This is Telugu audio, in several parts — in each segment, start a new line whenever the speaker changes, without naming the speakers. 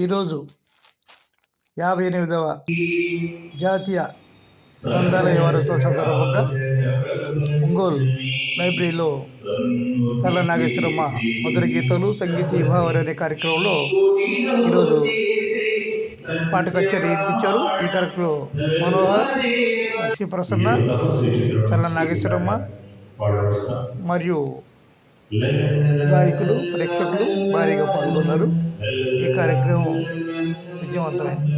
ఈరోజు 58వ జాతీయ గ్రంథాలయ వారోత్సవం సందర్భంగా ఒంగోలు లైబ్రరీలో చల్ల నాగేశ్వరమ్మ మధుర గీతాలు సంగీత విభావరి అనే కార్యక్రమంలో ఈరోజు పాట కచేరీ ఇచ్చారు. ఈ కార్యక్రమంలో మనోహర్, లక్ష్మీ ప్రసన్న, చల్ల నాగేశ్వరమ్మ మరియు గాయకులు, ప్రేక్షకులు భారీగా పాల్గొన్నారు. ఈ కార్యక్రమం విజయవంతమైంది.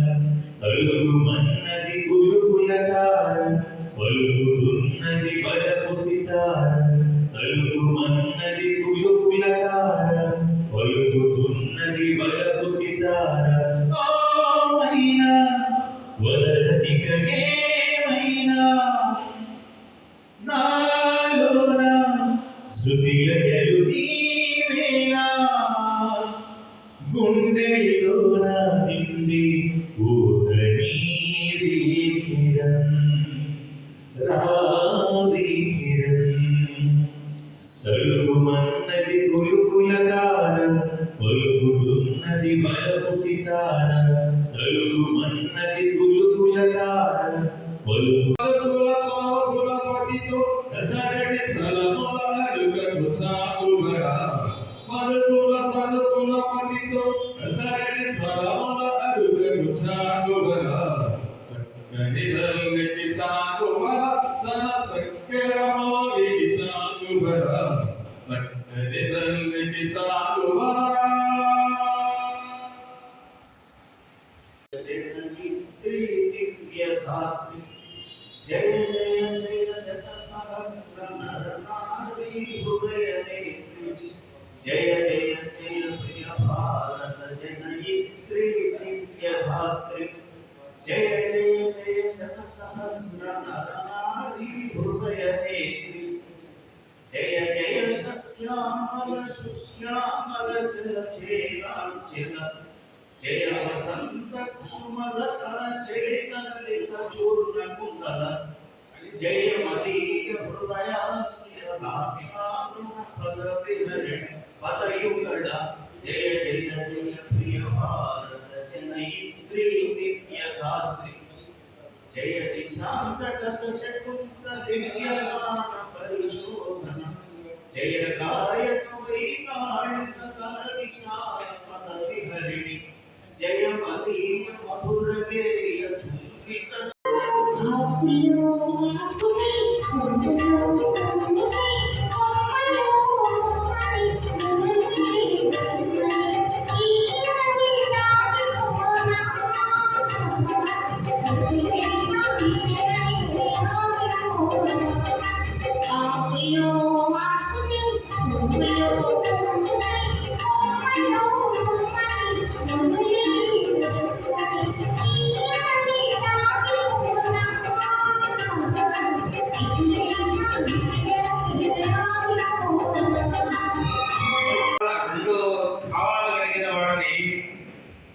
గుండెల్లోన నిండి ఊహని తలుగుమన్నది పులుపులగాన పలుకుతున్నది బలపు సితార తలుగుమన్నది పులుపులగాన పలుకుల స్వాములపతితో దసరటి సలములరుగకు సాగుబరా పలుకుల సలుకులపతితో దసరటి సలములరుగకు సాగుబరా చక్కని రంగటి సాగుబరా తన చక్కెరమోగి సాగుబరా చక్కని రంగటి సాగుబరా జయ జయ జయ శత సహస్ర నర నారీ హృదయ నేత్రి జయ జయ జయ ప్రియ భారత జనయిత్రి దివ్య ధాత్రి జయ జయ జయ శత సహస్ర నర నారీ హృదయ నేత్రి జయ జయ సశ్యామల సుశ్యామల జల చేలాంఛన జయ వసంత కుసుమల కళ చేతనలిత చూర్ణ కుండల జయ మదీయ హృదయాశ్రయాక్షాను పద విహరణ పదయుగళ జయ జయ జయ ప్రియ భారత జనయిత్రి దివ్య ధాత్రి జయ నిశాంత గత శకుంత దివ్య గాన పరిశోధన జయ గాయక వైకాళిక కర విశాల పద విహరిణి జయ మదీయ మధుర గేయ చుంబిత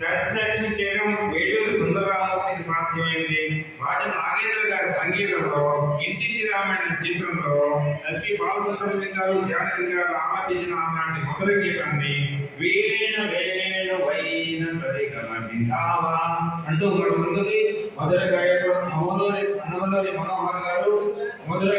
సాటిస్ఫాక్షన్ చేయడం వేటూరి సుందరరామూర్తికి సాధ్యమైంది. రాజా నాగేంద్ర గారి సంగీతంలో, ఇంటింటి రామాయణ చిత్రంలో ఎస్పి బాలసుబ్రహ్మణ్యం గారు, జానకి గారు ఆలపించిన అలాంటి మధుర గీతాన్ని వేణ వేణ వైన సరిగమవిందావా అంటూ మన ముందుకి మధుర గాయకుడు అమలూరి మనోహర్ గారు మధుర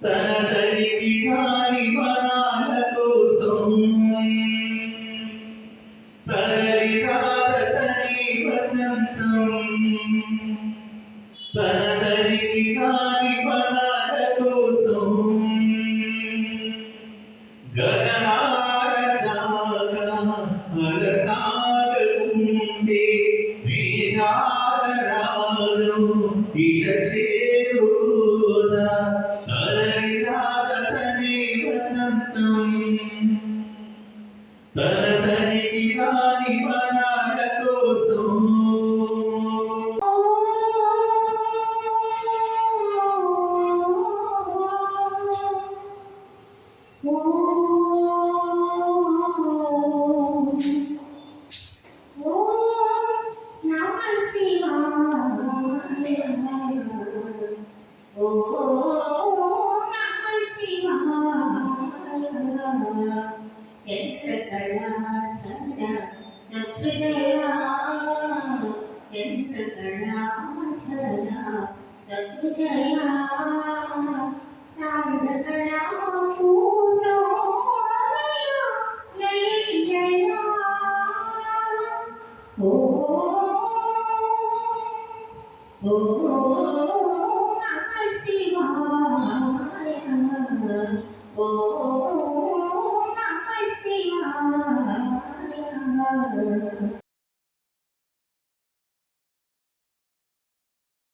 తన తల్లికి రాని వరాల కోసం తరలి రారతని వసంతం తన తల్లికి రాని వరాల కోసం గగనారదాగా అలసాగకుంటే వేదారాలు ఇట చేరుకోదా తరలి రారతని వసంతం తన